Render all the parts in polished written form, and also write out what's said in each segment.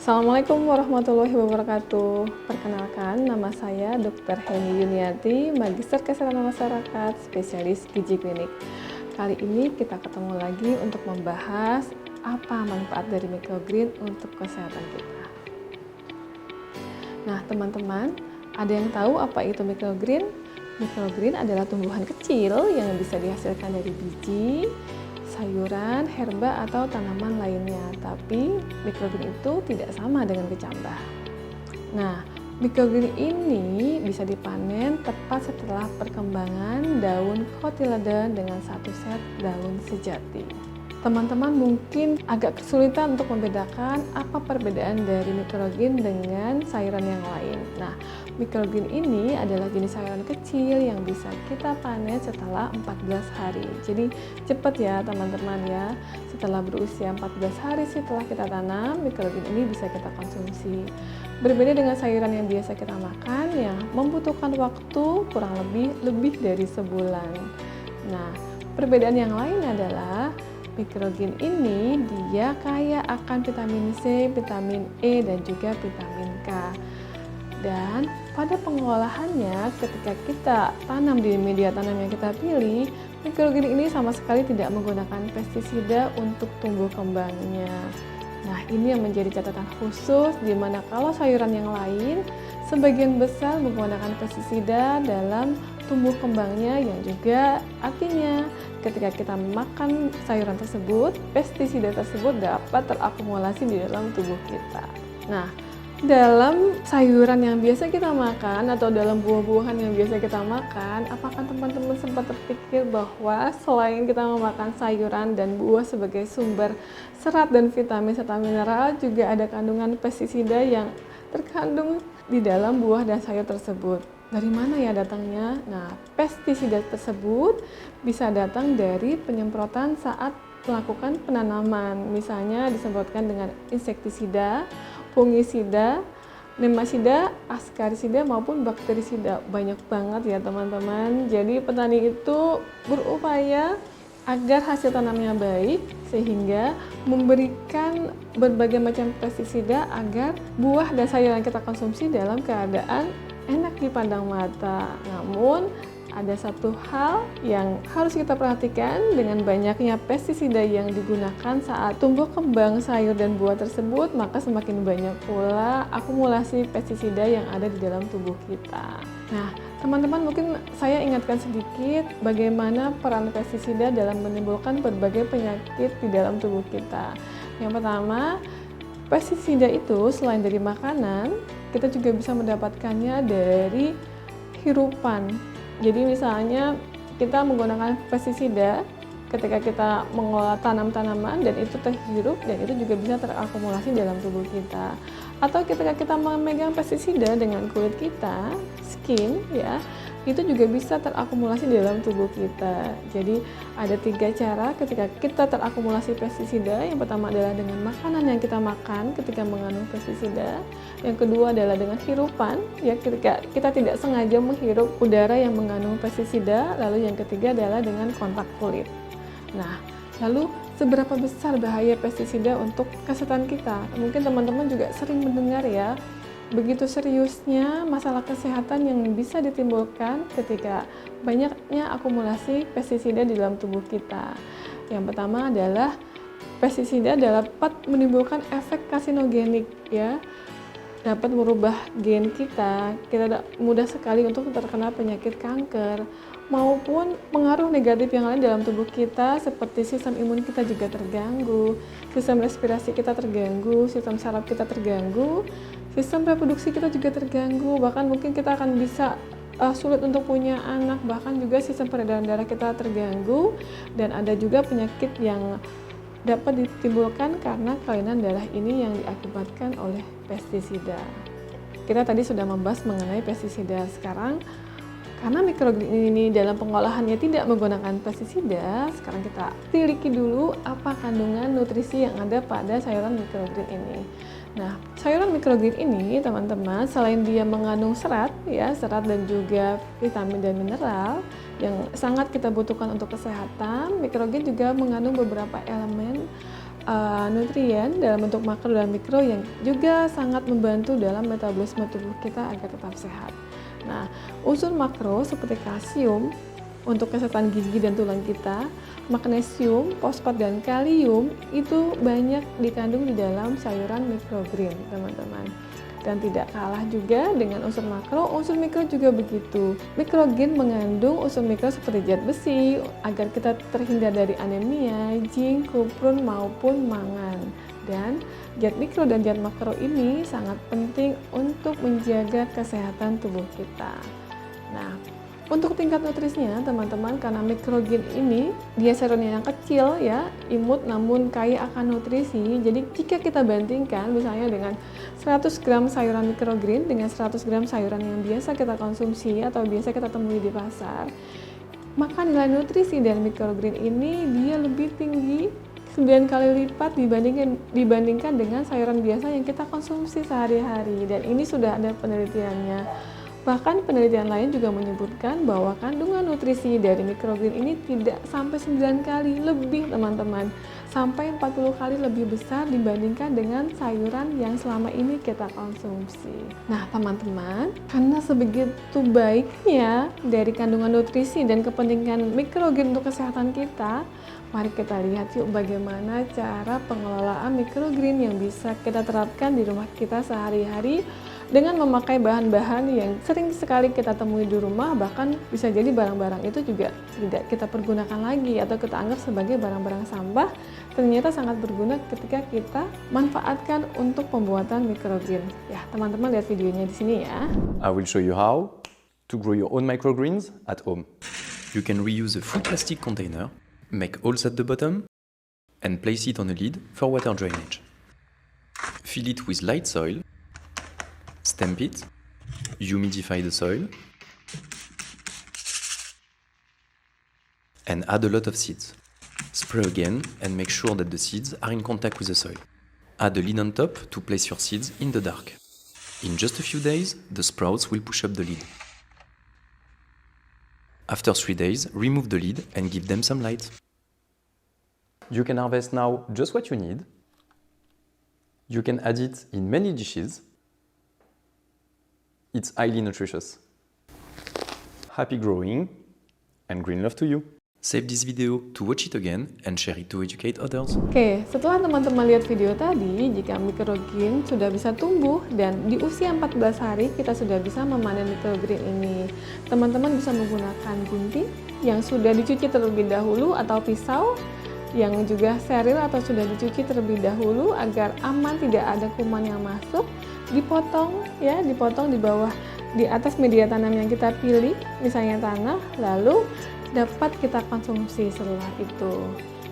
Assalamualaikum warahmatullahi wabarakatuh. Perkenalkan, nama saya Dr. Heni Yuniati, Magister Kesehatan Masyarakat, Spesialis Gizi Klinik. Kali ini kita ketemu lagi untuk membahas apa manfaat dari microgreen untuk kesehatan kita. Nah, teman-teman, ada yang tahu apa itu microgreen? Microgreen adalah tumbuhan kecil yang bisa dihasilkan dari biji, sayuran, herba, atau tanaman lainnya. Tapi microgreen itu tidak sama dengan kecambah. Nah, microgreen ini bisa dipanen tepat setelah perkembangan daun cotyledon dengan satu set daun sejati. Teman-teman mungkin agak kesulitan untuk membedakan apa perbedaan dari microgreen dengan sayuran yang lain. Nah, microgreen ini adalah jenis sayuran kecil yang bisa kita panen setelah 14 hari. Jadi cepat ya teman-teman ya. Setelah berusia 14 hari setelah kita tanam, microgreen ini bisa kita konsumsi. Berbeda dengan sayuran yang biasa kita makan yang membutuhkan waktu kurang lebih dari sebulan. Nah, perbedaan yang lain adalah microgreen ini dia kaya akan vitamin C, vitamin E, dan juga vitamin K. Dan pada pengolahannya ketika kita tanam di media tanam yang kita pilih, microgreen ini sama sekali tidak menggunakan pestisida untuk tumbuh kembangnya. Nah, ini yang menjadi catatan khusus di mana kalau sayuran yang lain sebagian besar menggunakan pestisida dalam tumbuh kembangnya, yang juga artinya ketika kita makan sayuran tersebut, pestisida tersebut dapat terakumulasi di dalam tubuh kita. Nah, dalam sayuran yang biasa kita makan atau dalam buah-buahan yang biasa kita makan, apakah teman-teman sempat terpikir bahwa selain kita memakan sayuran dan buah sebagai sumber serat dan vitamin serta mineral, juga ada kandungan pestisida yang terkandung di dalam buah dan sayur tersebut? Dari mana ya datangnya? Nah, pestisida tersebut bisa datang dari penyemprotan saat melakukan penanaman. Misalnya disemprotkan dengan insektisida, fungisida, nemasida, askarisida maupun bakterisida. Banyak banget ya teman-teman. Jadi petani itu berupaya agar hasil tanamnya baik sehingga memberikan berbagai macam pestisida agar buah dan sayur yang kita konsumsi dalam keadaan enak dipandang mata. Namun ada satu hal yang harus kita perhatikan, dengan banyaknya pestisida yang digunakan saat tumbuh kembang sayur dan buah tersebut, maka semakin banyak pula akumulasi pestisida yang ada di dalam tubuh kita. Nah, teman-teman, mungkin saya ingatkan sedikit bagaimana peran pestisida dalam menimbulkan berbagai penyakit di dalam tubuh kita. Yang pertama, pestisida itu selain dari makanan, kita juga bisa mendapatkannya dari hirupan. Jadi misalnya kita menggunakan pestisida ketika kita mengolah tanam-tanaman dan itu terhirup dan itu juga bisa terakumulasi dalam tubuh kita. Atau ketika kita memegang pestisida dengan kulit kita, skin ya, itu juga bisa terakumulasi di dalam tubuh kita. Jadi ada 3 cara ketika kita terakumulasi pestisida. Yang pertama adalah dengan makanan yang kita makan ketika mengandung pestisida. Yang kedua adalah dengan hirupan, ya ketika kita tidak sengaja menghirup udara yang mengandung pestisida. Lalu yang ketiga adalah dengan kontak kulit. Nah, lalu seberapa besar bahaya pestisida untuk kesehatan kita? Mungkin teman-teman juga sering mendengar ya, begitu seriusnya masalah kesehatan yang bisa ditimbulkan ketika banyaknya akumulasi pestisida di dalam tubuh kita. Yang pertama adalah pestisida dapat menimbulkan efek karsinogenik ya, dapat merubah gen kita mudah sekali untuk terkena penyakit kanker, maupun pengaruh negatif yang lain dalam tubuh kita seperti sistem imun kita juga terganggu, sistem respirasi kita terganggu, sistem saraf kita terganggu, sistem reproduksi kita juga terganggu, bahkan mungkin kita akan bisa sulit untuk punya anak, bahkan juga sistem peredaran darah kita terganggu, dan ada juga penyakit yang dapat ditimbulkan karena kelainan darah ini yang diakibatkan oleh pestisida. Kita tadi sudah membahas mengenai pestisida. Sekarang karena microgreen ini dalam pengolahannya tidak menggunakan pestisida, sekarang kita teliti dulu apa kandungan nutrisi yang ada pada sayuran microgreen ini. Nah, sayuran microgreen ini teman-teman, selain dia mengandung serat dan juga vitamin dan mineral yang sangat kita butuhkan untuk kesehatan, microgreen juga mengandung beberapa elemen nutrien dalam bentuk makro dan mikro yang juga sangat membantu dalam metabolisme tubuh kita agar tetap sehat. Nah, unsur makro seperti kalsium untuk kesehatan gigi dan tulang kita, magnesium, fosfat, dan kalium itu banyak dikandung di dalam sayuran microgreen, teman-teman. Dan tidak kalah juga dengan unsur makro, unsur mikro juga begitu. Microgreen mengandung unsur mikro seperti zat besi agar kita terhindar dari anemia, zinc, kupron maupun mangan. Dan zat mikro dan zat makro ini sangat penting untuk menjaga kesehatan tubuh kita. Nah, untuk tingkat nutrisinya teman-teman, karena microgreen ini dia sayurannya yang kecil ya, imut namun kaya akan nutrisi. Jadi jika kita bandingkan misalnya dengan 100 gram sayuran microgreen dengan 100 gram sayuran yang biasa kita konsumsi atau biasa kita temui di pasar, maka nilai nutrisi dari microgreen ini dia lebih tinggi 9 kali lipat dibandingkan dengan sayuran biasa yang kita konsumsi sehari-hari. Dan ini sudah ada penelitiannya. Bahkan penelitian lain juga menyebutkan bahwa kandungan nutrisi dari microgreen ini tidak sampai 9 kali lebih, teman-teman. Sampai 40 kali lebih besar dibandingkan dengan sayuran yang selama ini kita konsumsi. Nah, teman-teman, karena sebegitu baiknya dari kandungan nutrisi dan kepentingan microgreen untuk kesehatan kita, mari kita lihat yuk bagaimana cara pengelolaan microgreen yang bisa kita terapkan di rumah kita sehari-hari dengan memakai bahan-bahan yang sering sekali kita temui di rumah, bahkan bisa jadi barang-barang itu juga tidak kita pergunakan lagi atau kita anggap sebagai barang-barang sampah, ternyata sangat berguna ketika kita manfaatkan untuk pembuatan microgreen. Ya, teman-teman lihat videonya di sini ya. I will show you how to grow your own microgreens at home. You can reuse a food plastic container, make holes at the bottom, and place it on a lid for water drainage. Fill it with light soil, stamp it, humidify the soil, and add a lot of seeds. Spray again and make sure that the seeds are in contact with the soil. Add a lid on top to place your seeds in the dark. In just a few days, the sprouts will push up the lid. After 3 days, remove the lid and give them some light. You can harvest now just what you need. You can add it in many dishes. It's highly nutritious. Happy growing and green love to you. Save this video to watch it again and share it to educate others. Oke, setelah teman-teman lihat video tadi, jika microgreen sudah bisa tumbuh dan di usia 14 hari kita sudah bisa memanen microgreen ini. Teman-teman bisa menggunakan gunting yang sudah dicuci terlebih dahulu atau pisau yang juga steril atau sudah dicuci terlebih dahulu agar aman, tidak ada kuman yang masuk. Dipotong ya, dipotong di bawah, di atas media tanam yang kita pilih, misalnya tanah, lalu dapat kita konsumsi setelah itu.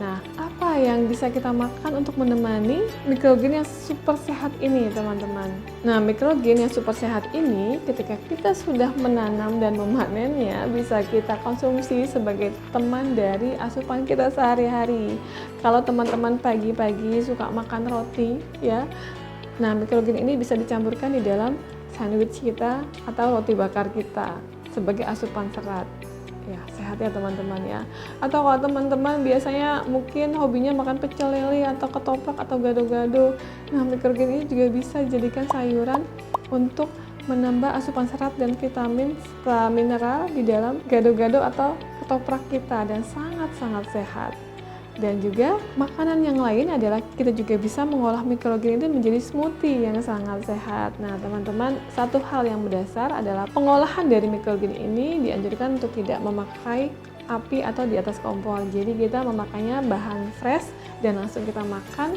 Nah, apa yang bisa kita makan untuk menemani microgreen yang super sehat ini, teman-teman? Nah, microgreen yang super sehat ini ketika kita sudah menanam dan memanennya bisa kita konsumsi sebagai teman dari asupan kita sehari-hari. Kalau teman-teman pagi-pagi suka makan roti ya, nah microgreen ini bisa dicampurkan di dalam sandwich kita atau roti bakar kita sebagai asupan serat. Ya, sehat ya teman-teman ya. Atau kalau teman-teman biasanya mungkin hobinya makan pecel lele atau ketoprak atau gado-gado, nah microgreen ini juga bisa dijadikan sayuran untuk menambah asupan serat dan vitamin serta mineral di dalam gado-gado atau ketoprak kita dan sangat-sangat sehat. Dan juga makanan yang lain adalah kita juga bisa mengolah microgreen itu menjadi smoothie yang sangat sehat. Nah teman-teman, satu hal yang mendasar adalah pengolahan dari microgreen ini dianjurkan untuk tidak memakai api atau di atas kompor. Jadi kita memakainya bahan fresh dan langsung kita makan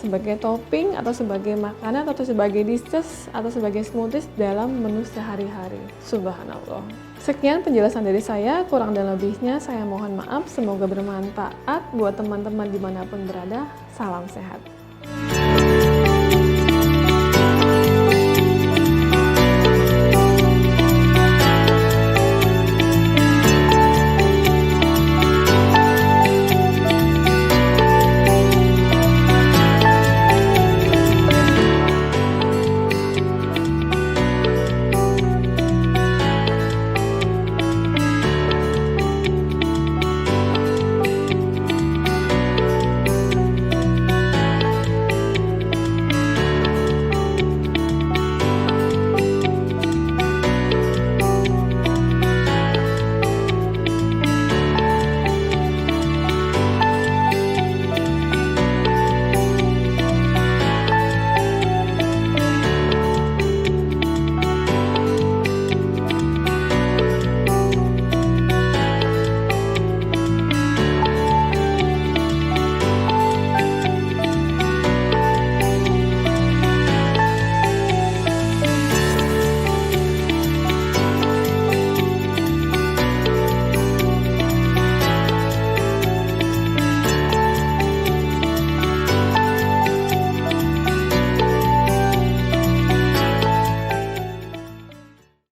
sebagai topping atau sebagai makanan atau sebagai dishes atau sebagai smoothies dalam menu sehari-hari. Subhanallah. Sekian penjelasan dari saya, kurang dan lebihnya saya mohon maaf, semoga bermanfaat buat teman-teman dimanapun berada. Salam sehat.